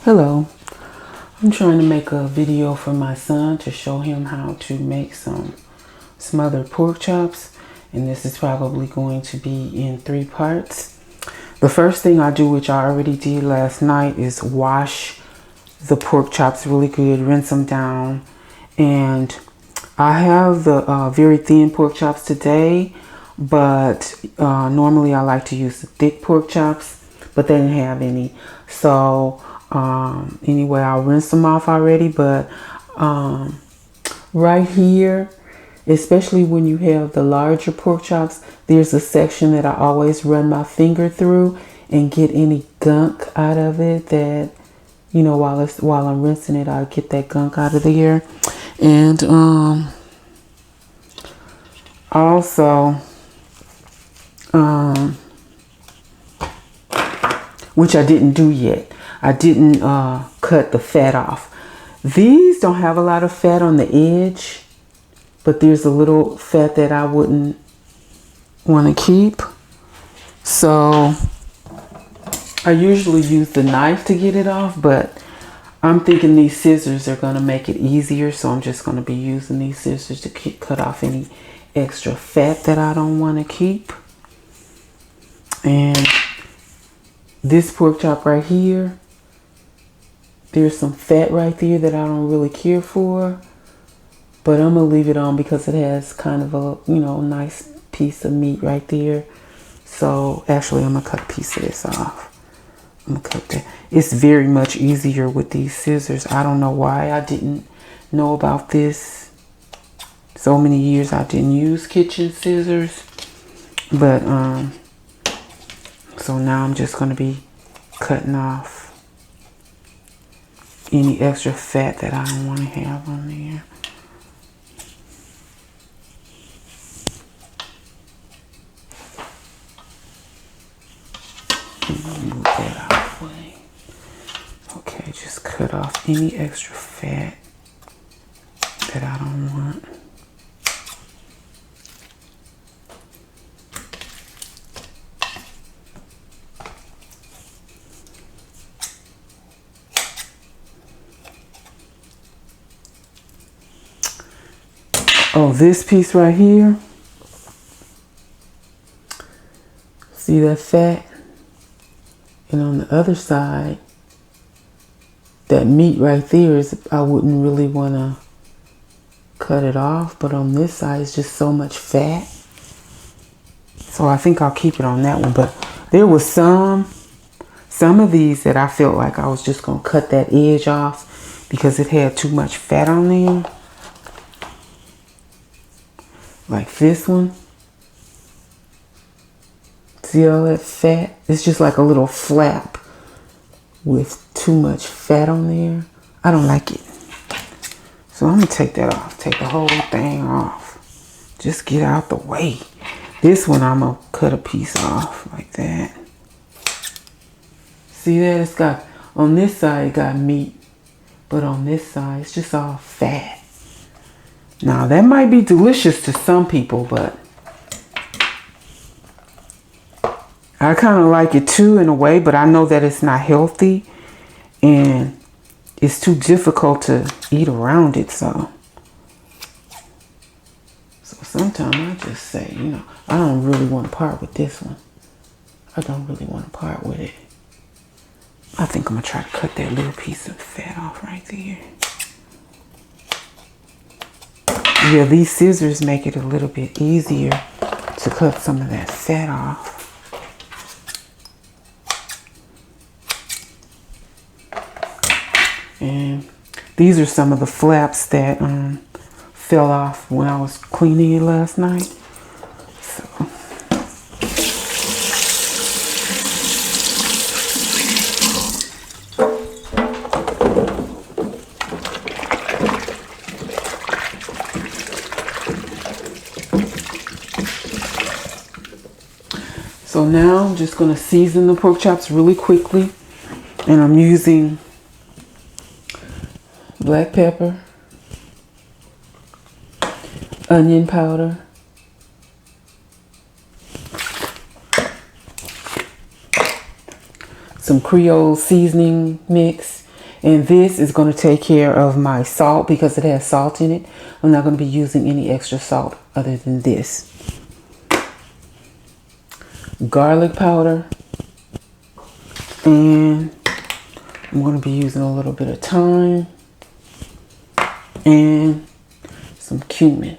Hello, I'm trying to make a video for my son to show him how to make some smothered pork chops, and this is probably going to be in 3 parts. The first thing I do, which I already did last night, is wash the pork chops really good, rinse them down. And I have the very thin pork chops today, but normally I like to use the thick pork chops, but they didn't have any. So anyway, I'll rinse them off already, but right here, especially when you have the larger pork chops, there's a section that I always run my finger through and get any gunk out of it that, you know, while I'm rinsing it, I'll get that gunk out of there. And also, which I didn't do yet, I didn't cut the fat off. These don't have a lot of fat on the edge, but there's a little fat that I wouldn't want to keep. So I usually use the knife to get it off, but I'm thinking these scissors are going to make it easier. So I'm just going to be using these scissors to cut off any extra fat that I don't want to keep. And this pork chop right here, there's some fat right there that I don't really care for, but I'm gonna leave it on because it has kind of a, you know, nice piece of meat right there. So actually I'm gonna cut a piece of this off. I'm gonna cut that. It's very much easier with these scissors. I don't know why I didn't know about this. So many years I didn't use kitchen scissors, but so now I'm just gonna be cutting off any extra fat that I don't want to have on there. Move that out of the way. Okay, just cut off any extra fat that I don't want. Oh, this piece right here, see that fat? And on the other side, that meat right there is, I wouldn't really want to cut it off, but on this side is just so much fat. So I think I'll keep it on that one. But there was some of these that I felt like I was just going to cut that edge off because it had too much fat on there. Like this one. See all that fat? It's just like a little flap with too much fat on there. I don't like it. So I'm going to take that off. Take the whole thing off. Just get out the way. This one I'm going to cut a piece off like that. See that? It's got, on this side it got meat. But on this side it's just all fat. Now that might be delicious to some people, but I kind of like it too in a way, but I know that it's not healthy and it's too difficult to eat around it. So sometimes I just say, you know, I don't really want to part with this one. I don't really want to part with it. I think I'm going to try to cut that little piece of fat off right there. Yeah, these scissors make it a little bit easier to cut some of that fat off. And these are some of the flaps that fell off when I was cleaning it last night. So now I'm just going to season the pork chops really quickly. And I'm using black pepper, onion powder, some Creole seasoning mix, And this is going to take care of my salt because it has salt in it. I'm not going to be using any extra salt other than this. Garlic powder. And I'm going to be using a little bit of thyme. And some cumin.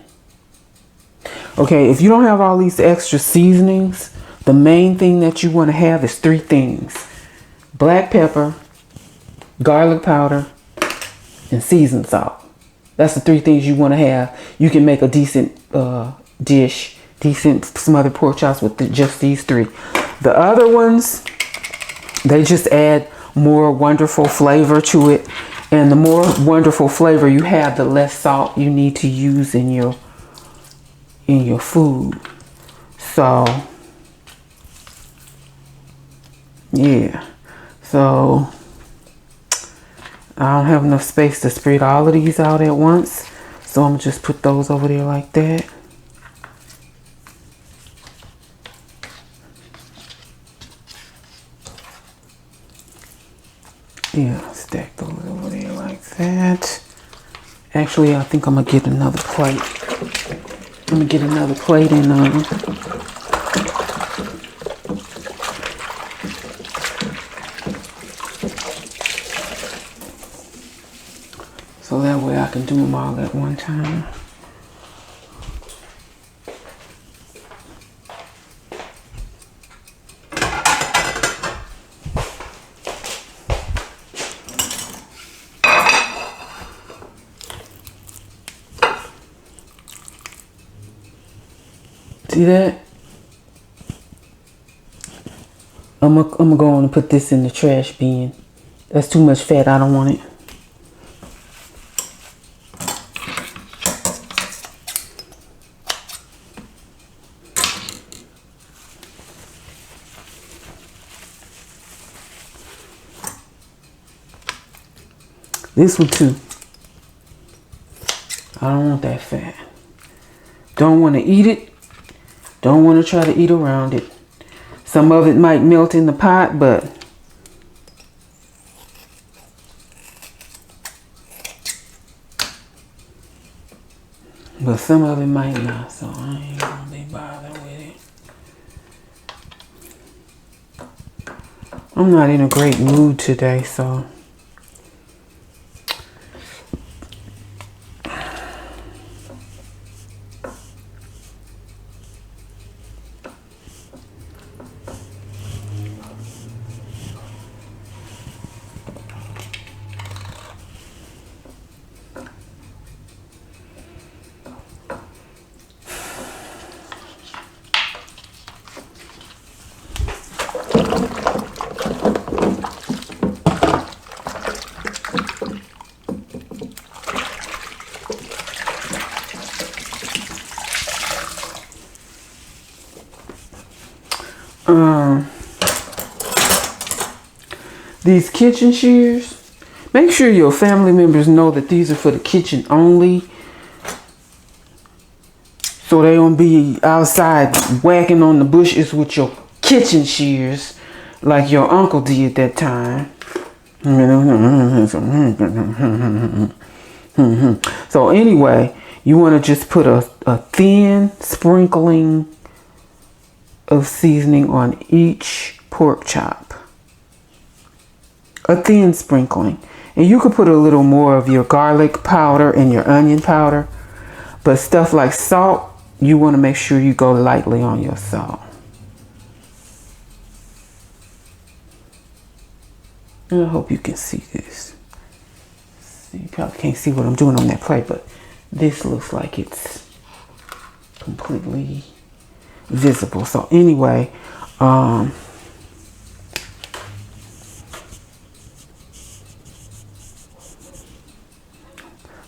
Okay, if you don't have all these extra seasonings, the main thing that you want to have is 3 things. Black pepper, garlic powder, and seasoned salt. That's the 3 things you want to have. You can make a decent dish, decent smothered pork chops with just these 3. The other ones, they just add more wonderful flavor to it. And the more wonderful flavor you have, the less salt you need to use in your food. So yeah, so I don't have enough space to spread all of these out at once, so I'm just put those over there like that. Yeah, stack those over there like that. Actually, I think I'm gonna get another plate. I'm gonna get another plate and so that way I can do them all at one time. See that? I'm gonna go on and put this in the trash bin. That's too much fat. I don't want it. This one too. I don't want that fat. Don't want to eat it. Don't want to try to eat around it. Some of it might melt in the pot, but some of it might not, so I ain't gonna be bothered with it. I'm not in a great mood today, so these kitchen shears, make sure your family members know that these are for the kitchen only, so they don't be outside whacking on the bushes with your kitchen shears like your uncle did that time. So anyway, you want to just put a thin sprinkling of seasoning on each pork chop. A thin sprinkling. And you could put a little more of your garlic powder and your onion powder. But stuff like salt, you want to make sure you go lightly on your salt. And I hope you can see this. You probably can't see what I'm doing on that plate, but this looks like it's completely visible. So anyway,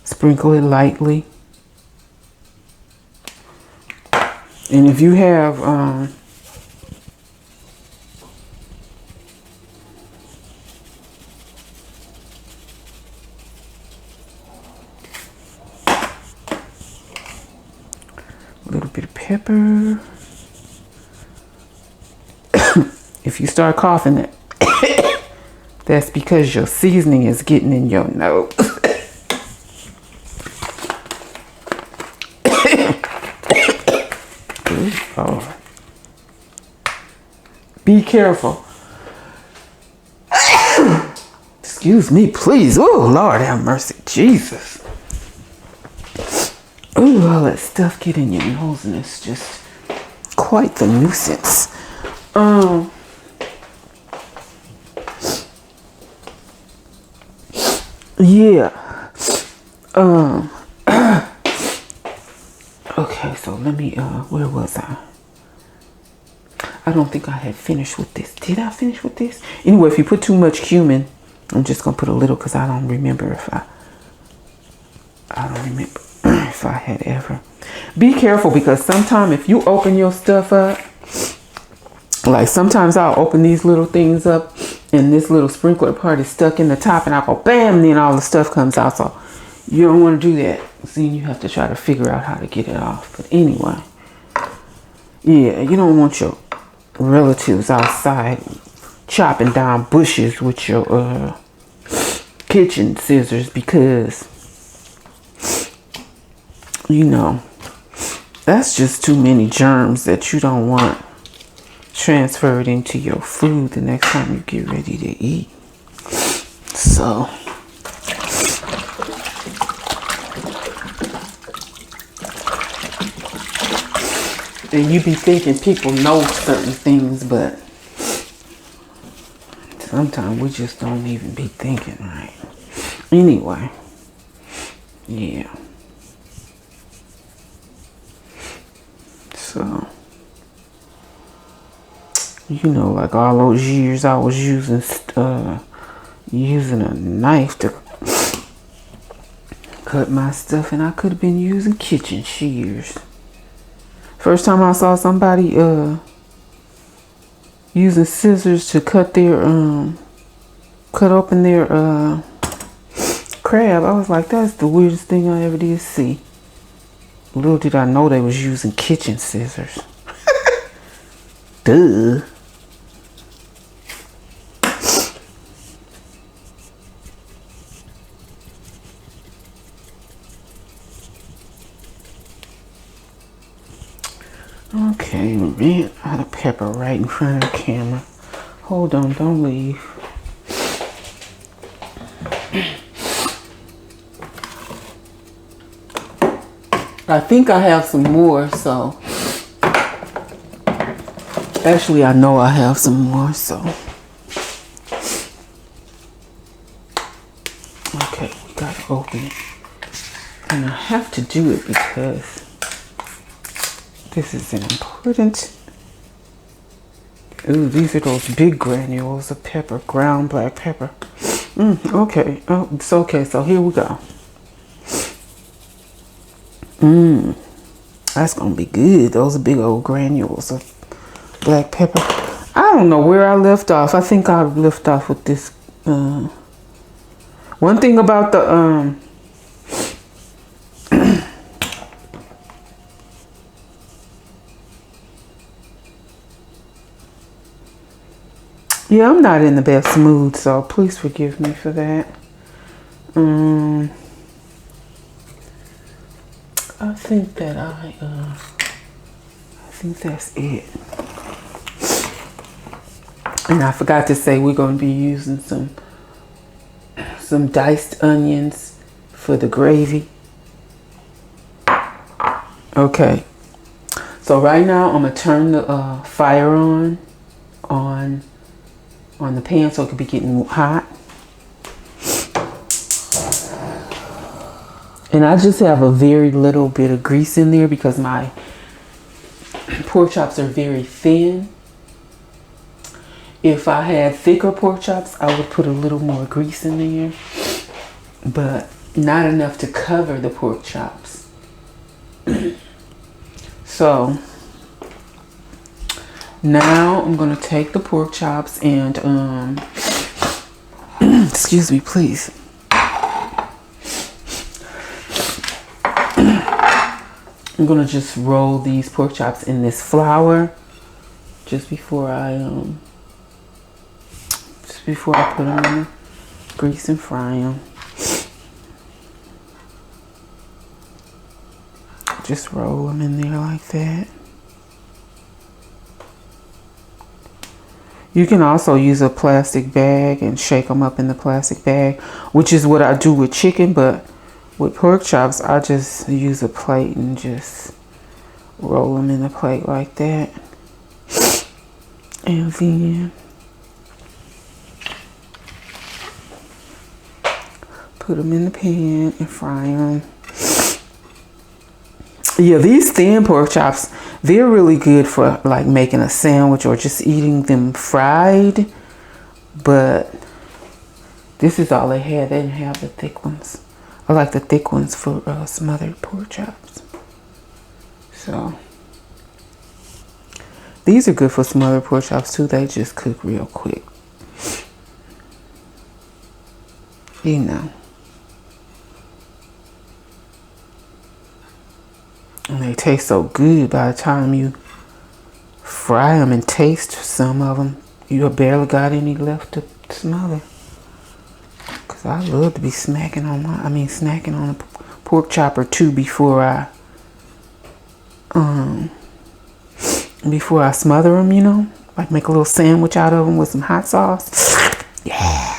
sprinkle it lightly. And if you have a little bit of pepper. If you start coughing, That's because your seasoning is getting in your nose. Oh. Be careful. Excuse me, please. Oh, Lord have mercy. Jesus. Oh, all that stuff get in your nose and it's just quite the nuisance. Yeah. Okay, so let me, where was I? I don't think I had finished with this. Did I finish with this? Anyway, if you put too much cumin, I'm just gonna put a little because I don't remember if I don't remember if I had ever. Be careful because sometimes if you open your stuff up, like sometimes I'll open these little things up and this little sprinkler part is stuck in the top and I'll go bam, and then all the stuff comes out. So you don't want to do that. See, you have to try to figure out how to get it off. But anyway, yeah, you don't want your relatives outside chopping down bushes with your kitchen scissors because, you know, that's just too many germs that you don't want transferred into your food the next time you get ready to eat. So and you be thinking people know certain things, but sometimes we just don't even be thinking right. Anyway, yeah. So, you know, like all those years I was using a knife to cut my stuff, and I could have been using kitchen shears. First time I saw somebody using scissors to cut open their crab, I was like, that's the weirdest thing I ever did see. Little did I know they was using kitchen scissors. Duh. Okay, ran out of pepper right in front of the camera. Hold on, don't leave. I think I have some more, so. Actually, I know I have some more, so. Okay, we gotta open it. And I have to do it because this is an important. Ooh, these are those big granules of pepper, ground black pepper. Okay, oh, it's okay, so here we go. That's gonna be good. Those are big old granules of black pepper. I don't know where I left off. I think I left off with this. One thing about the yeah, I'm not in the best mood, so please forgive me for that. I think that I think that's it. And I forgot to say we're going to be using some diced onions for the gravy. Okay. So right now I'm going to turn the fire on the pan so it could be getting hot. And I just have a very little bit of grease in there because my pork chops are very thin. If I had thicker pork chops, I would put a little more grease in there, but not enough to cover the pork chops. So now I'm going to take the pork chops and, excuse me, please. I'm gonna just roll these pork chops in this flour just before I before I put them in the grease and fry them. Just roll them in there like that. You can also use a plastic bag and shake them up in the plastic bag, which is what I do with chicken, but with pork chops, I just use a plate and just roll them in the plate like that. And then put them in the pan and fry them. Yeah, these thin pork chops, they're really good for like making a sandwich or just eating them fried. But this is all they had. They didn't have the thick ones. I like the thick ones for smothered pork chops. So these are good for smothered pork chops too. They just cook real quick. You know. And they taste so good by the time you fry them and taste some of them. You barely got any left to smother. Cause I love to be snacking on a pork chop or two before I smother them, you know? Like make a little sandwich out of them with some hot sauce. Yeah.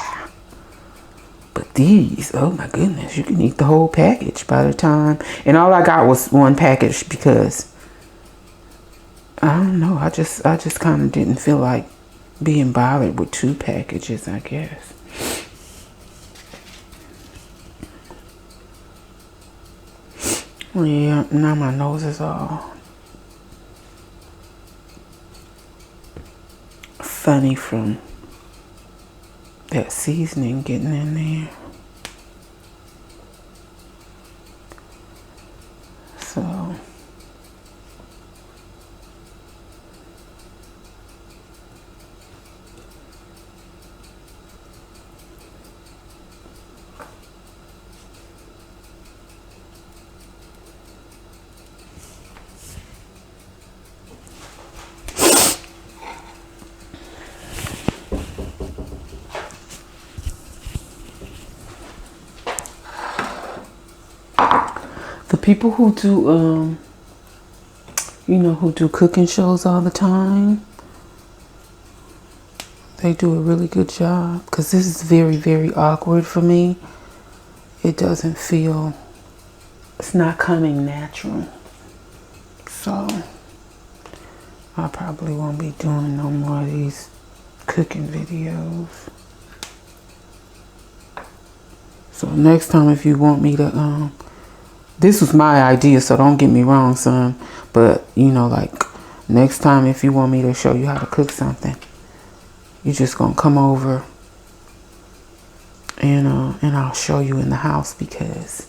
But these, oh my goodness, you can eat the whole package by the time. And all I got was one package because I don't know. I just kind of didn't feel like being bothered with two packages, I guess. Yeah, now my nose is all funny from that seasoning getting in there. So the people who do, who do cooking shows all the time, they do a really good job. Because this is very, very awkward for me. It doesn't feel, it's not coming natural. So I probably won't be doing no more of these cooking videos. So next time if you want me to, this was my idea, so don't get me wrong, son. But, like, next time if you want me to show you how to cook something, you're just going to come over and I'll show you in the house because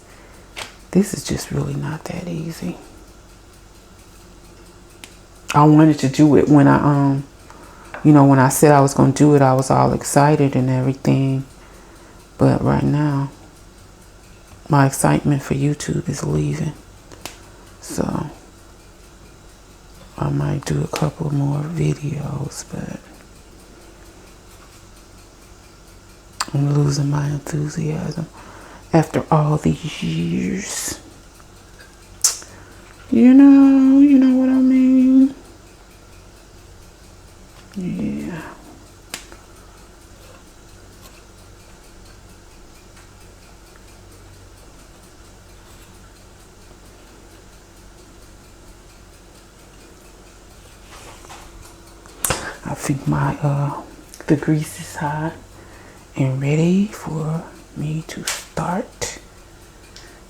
this is just really not that easy. I wanted to do it when when I said I was going to do it, I was all excited and everything. But right now, my excitement for YouTube is leaving. So I might do a couple more videos, but I'm losing my enthusiasm after all these years. You know what I mean? Yeah. I think the grease is hot and ready for me to start.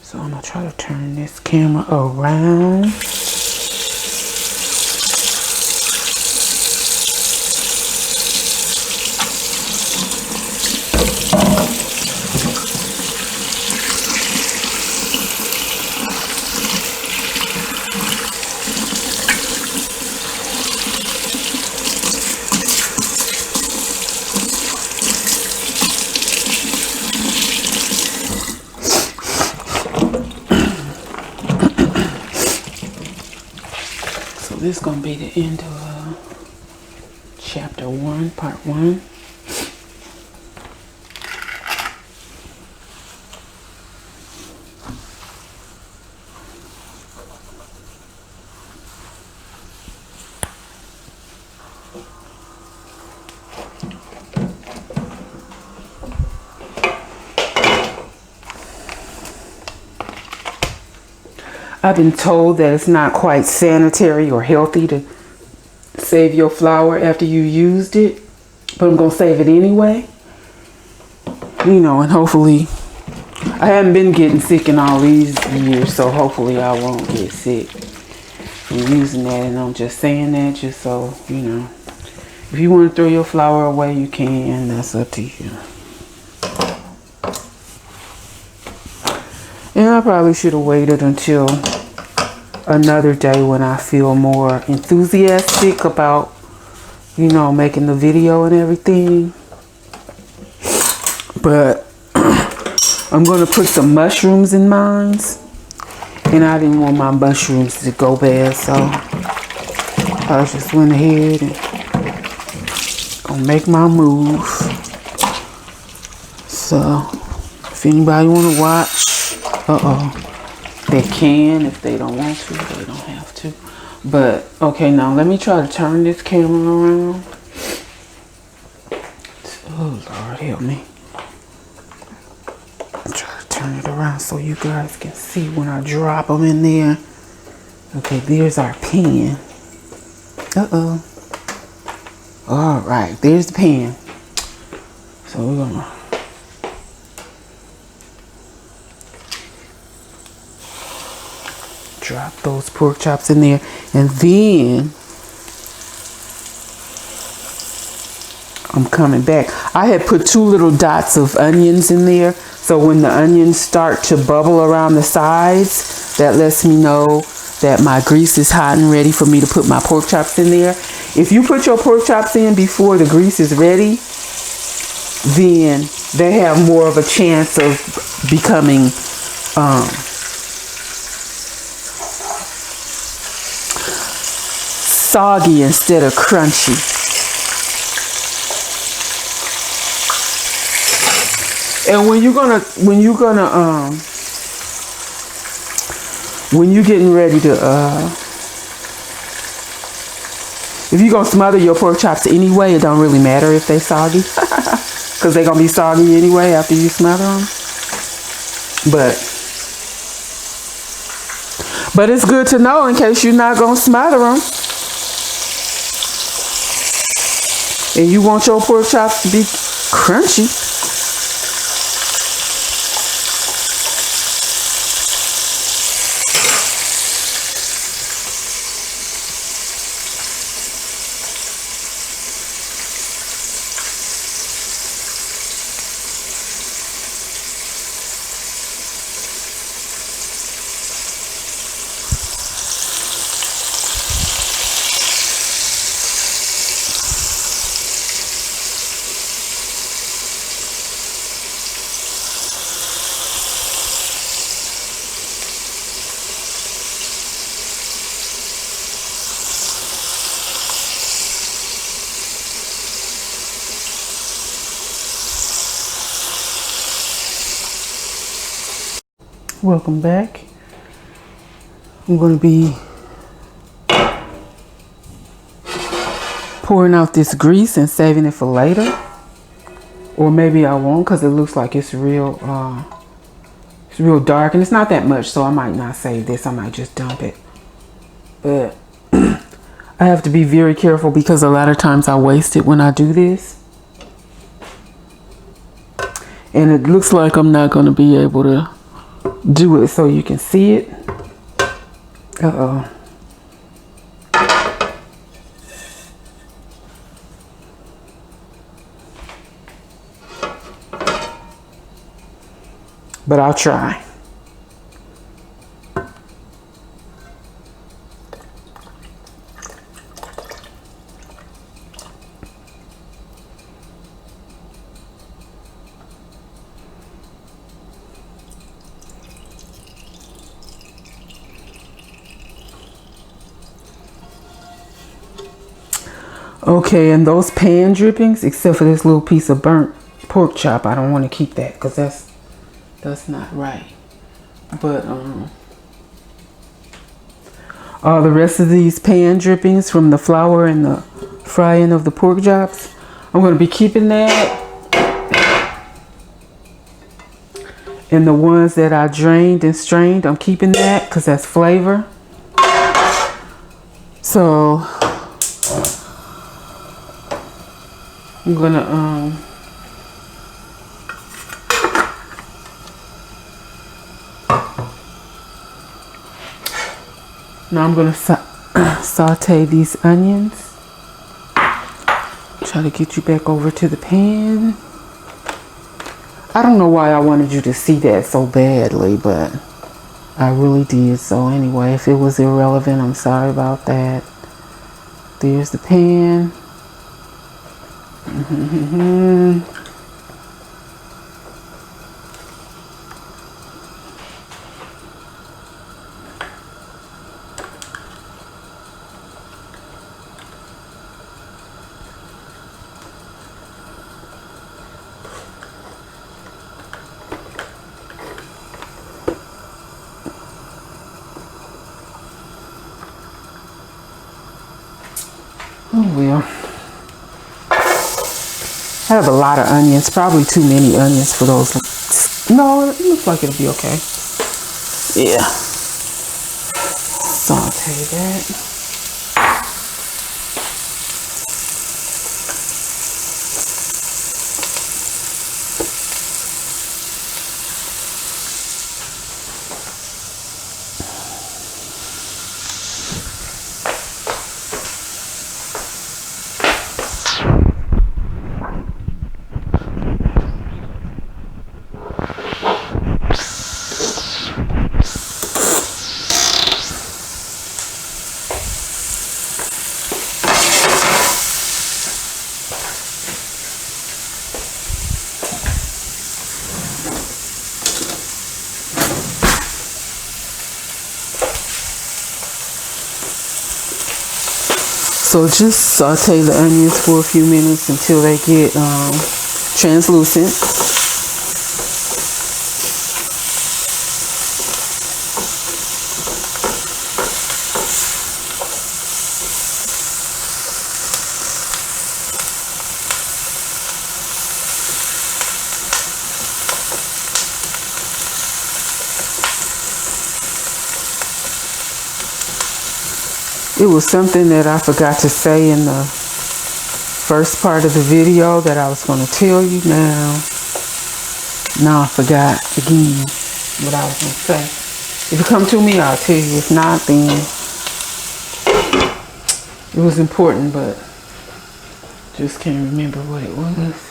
So I'm gonna try to turn this camera around. This is going to be the end of chapter 1, part 1. I've been told that it's not quite sanitary or healthy to save your flour after you used it, but I'm gonna save it anyway. You know, and hopefully, I haven't been getting sick in all these years, so hopefully I won't get sick from using that. And I'm just saying that just so, you know, if you want to throw your flour away, you can. That's up to you. And I probably should have waited until another day when I feel more enthusiastic about, you know, making the video and everything. But I'm going to put some mushrooms in mine. And I didn't want my mushrooms to go bad, so I just went ahead and gonna make my move. So if anybody want to watch, they can. If they don't want to, they don't have to. But okay, now let me try to turn this camera around. Oh Lord, help me. Try to turn it around so you guys can see when I drop them in there. Okay, there's our pan. All right, there's the pan. So we're gonna drop those pork chops in there, and then I'm coming back. I had put 2 little dots of onions in there, so when the onions start to bubble around the sides, that lets me know that my grease is hot and ready for me to put my pork chops in there. If you put your pork chops in before the grease is ready, then they have more of a chance of becoming soggy instead of crunchy. And when you're getting ready to if you're gonna smother your pork chops anyway, it don't really matter if they soggy, because they're gonna be soggy anyway after you smother them. But it's good to know in case you're not gonna smother them and you want your pork chops to be crunchy. Welcome back. I'm going to be pouring out this grease and saving it for later. Or maybe I won't, because it looks like it's real dark, and it's not that much, so I might not save this. I might just dump it. But I have to be very careful because a lot of times I waste it when I do this. And it looks like I'm not going to be able to do it so you can see it. But I'll try. Okay, and those pan drippings, except for this little piece of burnt pork chop, I don't want to keep that because that's not right. But all the rest of these pan drippings from the flour and the frying of the pork chops, I'm going to be keeping that. And the ones that I drained and strained, I'm keeping that because that's flavor. So I'm gonna now I'm gonna saute these onions. Try to get you back over to the pan. I don't know why I wanted you to see that so badly, but I really did. So anyway, if it was irrelevant, I'm sorry about that. There's the pan. Oh well. I have a lot of onions, probably too many onions for those. No, it looks like it'll be okay. Yeah. Saute that. So just saute the onions for a few minutes until they get translucent. It was something that I forgot to say in the first part of the video that I was going to tell you now. Now I forgot again what I was going to say. If you come to me, I'll tell you. If not, then it was important, but just can't remember what it was.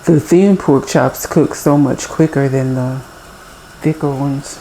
The thin pork chops cook so much quicker than the thicker ones.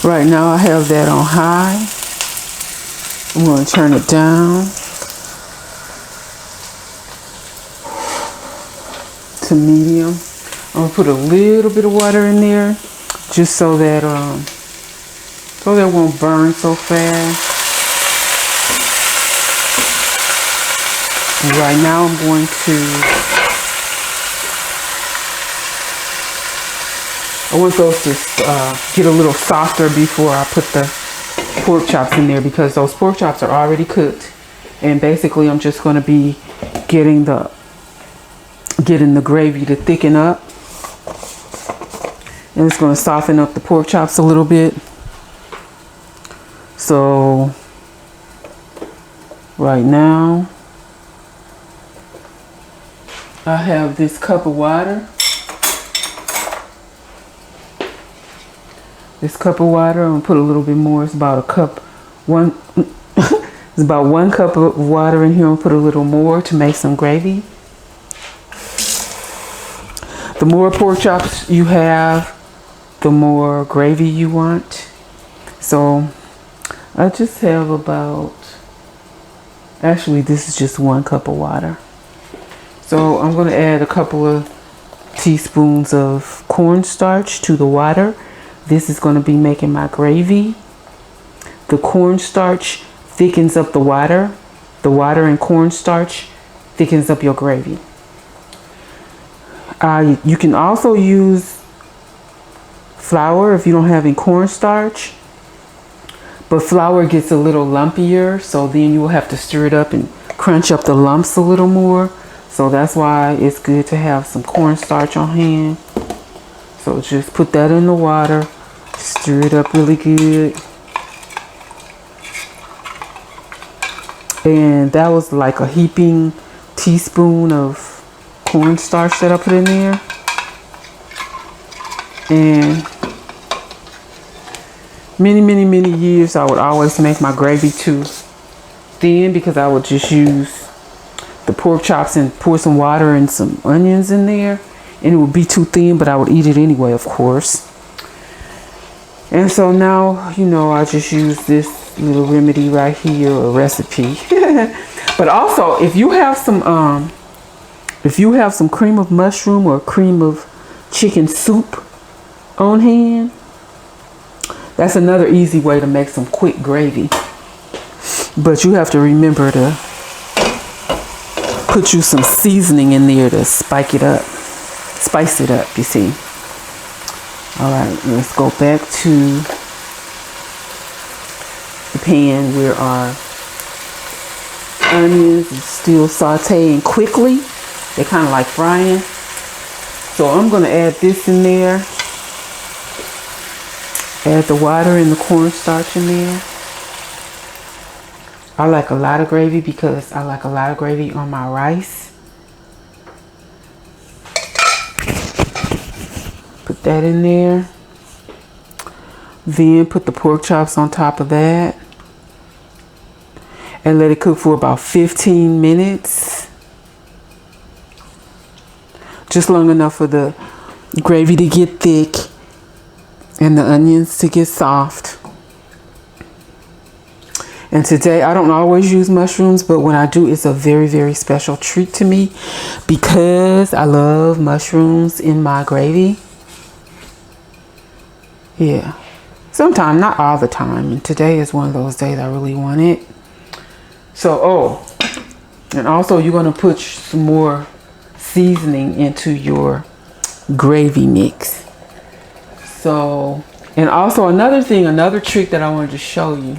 Right now I have that on high. I'm going to turn it down to medium. I'm going to put a little bit of water in there just so that it won't burn so fast. And right now I'm going I want those to get a little softer before I put the pork chops in there, because those pork chops are already cooked. And basically I'm just going to be getting the gravy to thicken up. And it's going to soften up the pork chops a little bit. So right now I have this cup of water. This cup of water, I'm gonna put a little bit more. It's about it's about 1 cup of water in here. I'm gonna put a little more to make some gravy. The more pork chops you have, the more gravy you want. So I just have about, actually this is just 1 cup of water. So I'm gonna add a couple of teaspoons of cornstarch to the water. This is going to be making my gravy. The cornstarch thickens up the water. The water and cornstarch thickens up your gravy. You can also use flour if you don't have any cornstarch. But flour gets a little lumpier, so then you will have to stir it up and crunch up the lumps a little more. So that's why it's good to have some cornstarch on hand. So just put that in the water, stir it up really good. And that was like a heaping teaspoon of cornstarch that I put in there. And many years I would always make my gravy too thin, because I would just use the pork chops and pour some water and some onions in there. And it would be too thin, but I would eat it anyway, of course. And so now, you know, I just use this little remedy right here, a recipe. But also, if you have some cream of mushroom or cream of chicken soup on hand, that's another easy way to make some quick gravy. But you have to remember to put you some seasoning in there to spice it up, you see. All right, let's go back to the pan where our onions are still sauteing quickly. They're kind of like frying. So I'm going to add this in there. Add the water and the cornstarch in there. I like a lot of gravy because I like a lot of gravy on my rice. Put that in there. Then put the pork chops on top of that. And let it cook for about 15 minutes. Just long enough for the gravy to get thick and the onions to get soft. And today, I don't always use mushrooms, but when I do, it's a very special treat to me because I love mushrooms in my gravy. Yeah. Sometimes, not all the time. And today is one of those days I really want it. So, and also you're going to put some more seasoning into your gravy mix. So, and also another trick that I wanted to show you.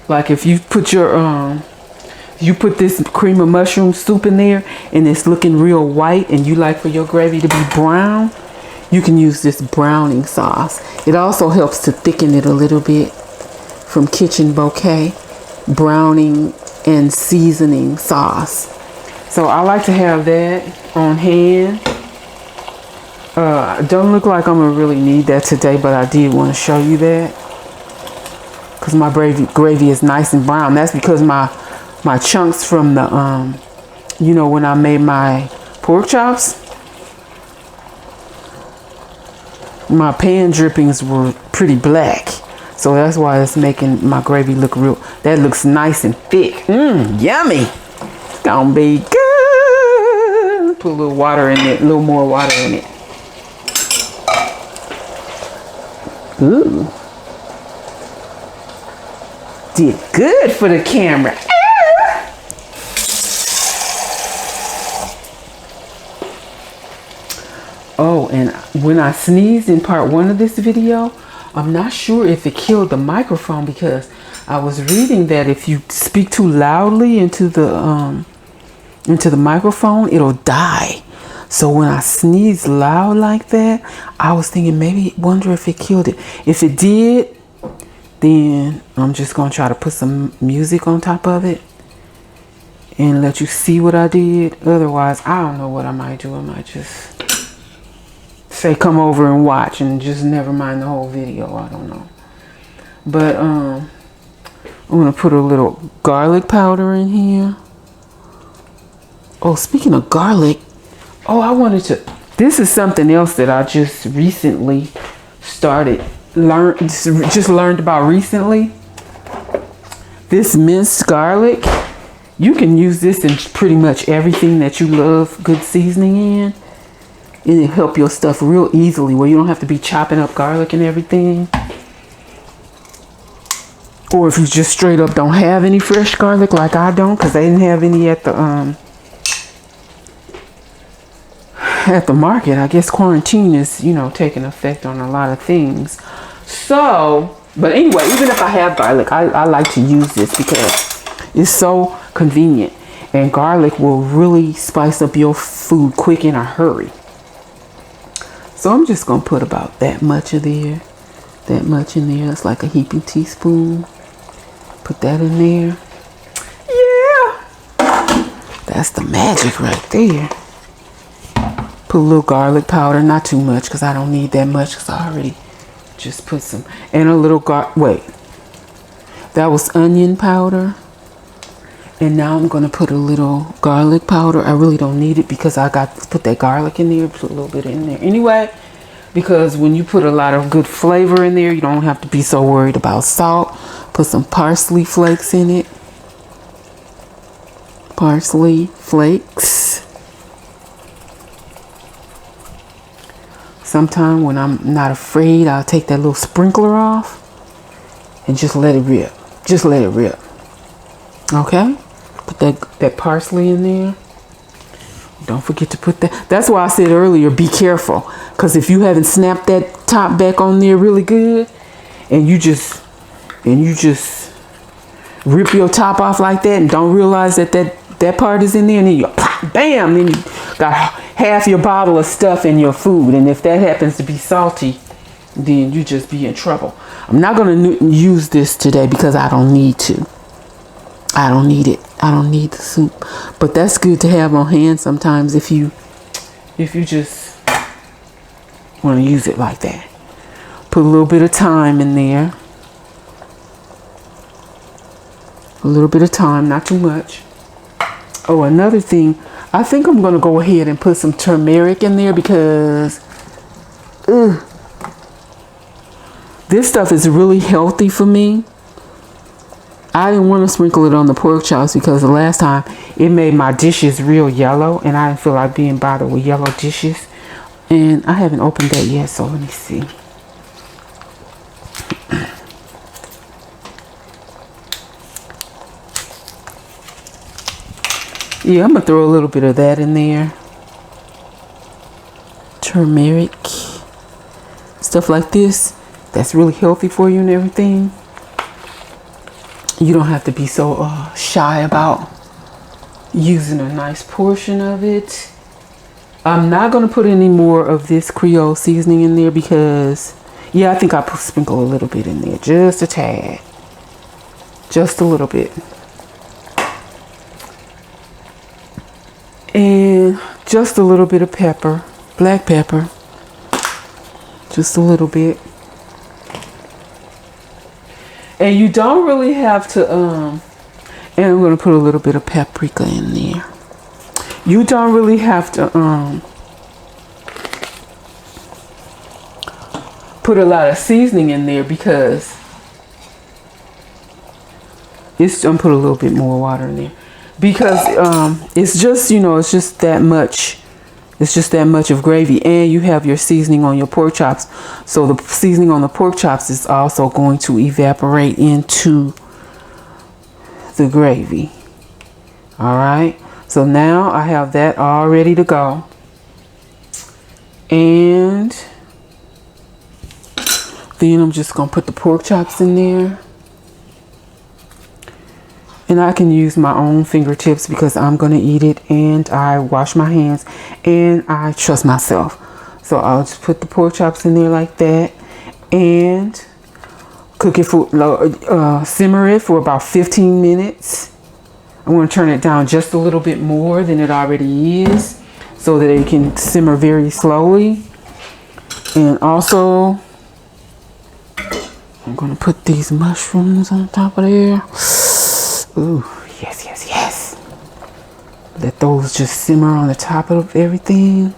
Like if you put you put this cream of mushroom soup in there and it's looking real white and you like for your gravy to be brown, you can use this browning sauce. It also helps to thicken it a little bit from Kitchen Bouquet, browning and seasoning sauce. So I like to have that on hand. Don't look like I'm gonna really need that today, but I did want to show you that. Because my gravy is nice and brown. That's because my chunks from the, when I made my pork chops, my pan drippings were pretty black. So that's why it's making my gravy look real. That looks nice and thick. Yummy. It's gonna be good. Put a little water in it, a little more water in it. Ooh. Did good for the camera. Oh, and when I sneezed in part 1 of this video, I'm not sure if it killed the microphone, because I was reading that if you speak too loudly into the microphone, it'll die. So when I sneezed loud like that, I was thinking maybe, wonder if it killed it. If it did, then I'm just gonna try to put some music on top of it and let you see what I did. Otherwise, I don't know what I might do. I might just say come over and watch and just never mind the whole video. I don't know. But I'm gonna put a little garlic powder in here. Oh, speaking of garlic, this is something else that I just recently learned about recently. This minced garlic, you can use this in pretty much everything that you love good seasoning in. It'll help your stuff real easily, where you don't have to be chopping up garlic and everything. Or if you just straight up don't have any fresh garlic, like I don't, because they didn't have any at the market. I guess quarantine is, taking effect on a lot of things. So, but anyway, even if I have garlic, I like to use this because it's so convenient. And garlic will really spice up your food quick in a hurry. So I'm just going to put about that much in there. It's like a heaping teaspoon. Put that in there. Yeah. That's the magic right there. Put a little garlic powder. Not too much, because I don't need that much, because I already just put some. And a little that was onion powder. And now I'm going to put a little garlic powder. I really don't need it because I got to put that garlic in there. Put a little bit in there anyway. Because when you put a lot of good flavor in there, you don't have to be so worried about salt. Put some parsley flakes in it. Parsley flakes. Sometime when I'm not afraid, I'll take that little sprinkler off and just let it rip. Just let it rip. Okay? Put that parsley in there. Don't forget to put that. That's why I said earlier, be careful. Because if you haven't snapped that top back on there really good, and you just rip your top off like that and don't realize that part is in there, and then you bam, then you got half your bottle of stuff in your food. And if that happens to be salty, then you just be in trouble. I'm not going to use this today because I don't need to. I don't need it. I don't need the soup. But that's good to have on hand sometimes if you just want to use it like that. Put a little bit of thyme in there. A little bit of thyme, not too much. Oh, another thing. I think I'm going to go ahead and put some turmeric in there because this stuff is really healthy for me. I didn't want to sprinkle it on the pork chops because the last time it made my dishes real yellow, and I didn't feel like being bothered with yellow dishes. And I haven't opened that yet, so let me see. Yeah, I'm going to throw a little bit of that in there. Turmeric. Stuff like this. That's really healthy for you and everything. You don't have to be so shy about using a nice portion of it. I'm not going to put any more of this Creole seasoning in there because, yeah, I think I'll sprinkle a little bit in there. Just a tad. Just a little bit. And just a little bit of pepper. Black pepper. Just a little bit. And you don't really have to, and I'm going to put a little bit of paprika in there. You don't really have to, put a lot of seasoning in there because I'm gonna put a little bit more water in there because it's just, you know, it's just that much. It's just that much of gravy, and you have your seasoning on your pork chops. So the seasoning on the pork chops is also going to evaporate into the gravy. All right. So now I have that all ready to go. And then I'm just going to put the pork chops in there. And I can use my own fingertips because I'm going to eat it, and I wash my hands and I trust myself. So I'll just put the pork chops in there like that and cook it for, simmer it for about 15 minutes. I'm going to turn it down just a little bit more than it already is so that it can simmer very slowly. And also, I'm going to put these mushrooms on top of there. Ooh, yes, yes, yes. Let those just simmer on the top of everything.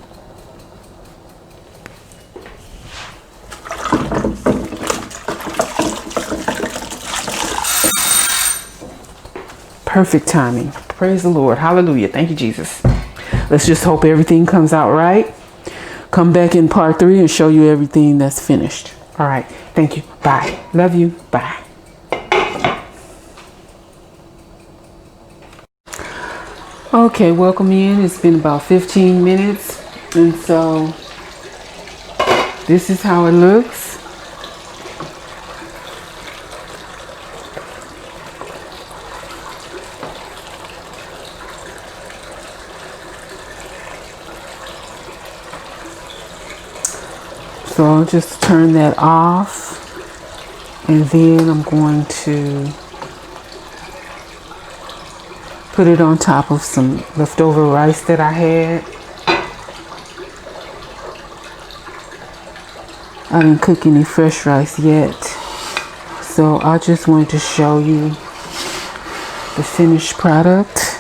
Perfect timing. Praise the Lord. Hallelujah. Thank you, Jesus. Let's just hope everything comes out right. Come back in part 3 and show you everything that's finished. All right. Thank you. Bye. Love you. Bye. Okay, welcome in. It's been about 15 minutes, and so this is how it looks. So I'll just turn that off, and then I'm going to put it on top of some leftover rice that I had. I didn't cook any fresh rice yet, so I just wanted to show you the finished product.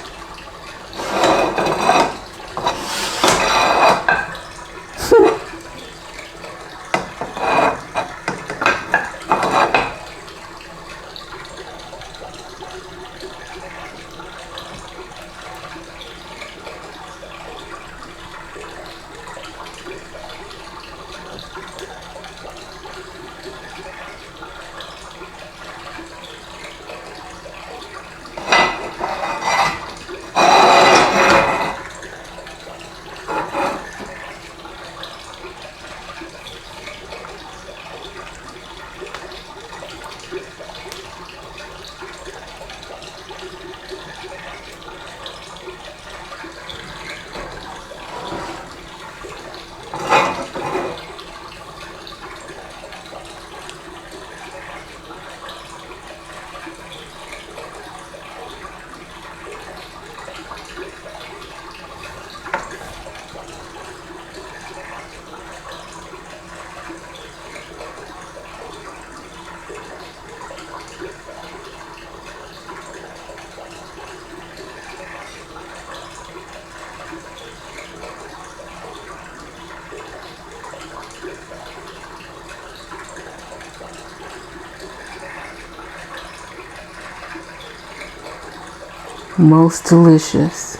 Most delicious.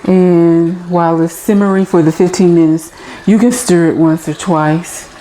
And while it's simmering for the 15 minutes, you can stir it once or twice.